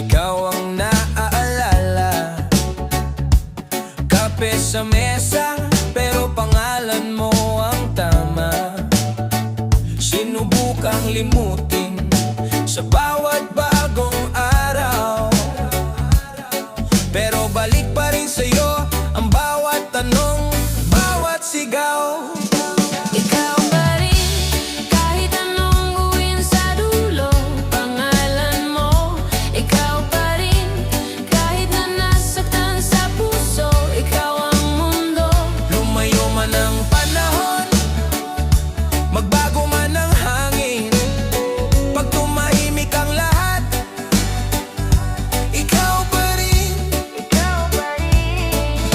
ikaw ang naaalala. Kape sa mesa, pero pangalan mo ang tama. Sinubukang limutin sa bawat bagong araw, pero balik pa rin sa'yo ang bawat tanong, bawat sigaw. Ikaw pa rin, kahit anong gawin sa dulo. Pangalan mo, ikaw pa rin, kahit na nasaktan sa puso. Ikaw ang mundo. Lumayo man ang panahon, magbago man ang hangin, pag tumahimik ang lahat, ikaw pa rin. Ikaw pa rin.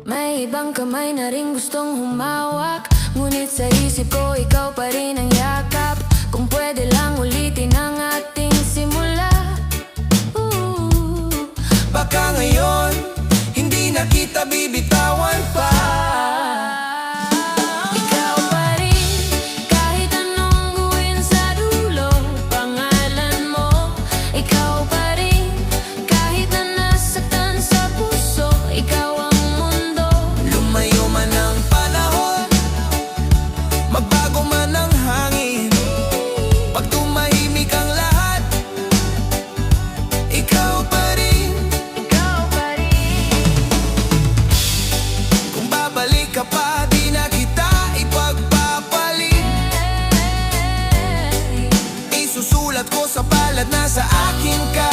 May ibang kamay na rin gustong humawak, ngunit sa isip ko ikaw pa rin ang yakap. Kung pwede lang ulitin ang ating simula. Baka ngayon, hindi na kita bibitawan pa. Ikaw pa rin, kahit anong gawin sa dulo. Pangalan mo, ikaw pa rin, kahit na nasaktan sa puso. Ikaw ang mundo. Lumayo man ang panahon, magbago man ang hangin, pag tumahimik ang lahat, ikaw pa rin. Ikaw pa rin. Kung babalik ka pa, di na kita ipagpapalit. Isusulat ko sa palad na sa akin ka.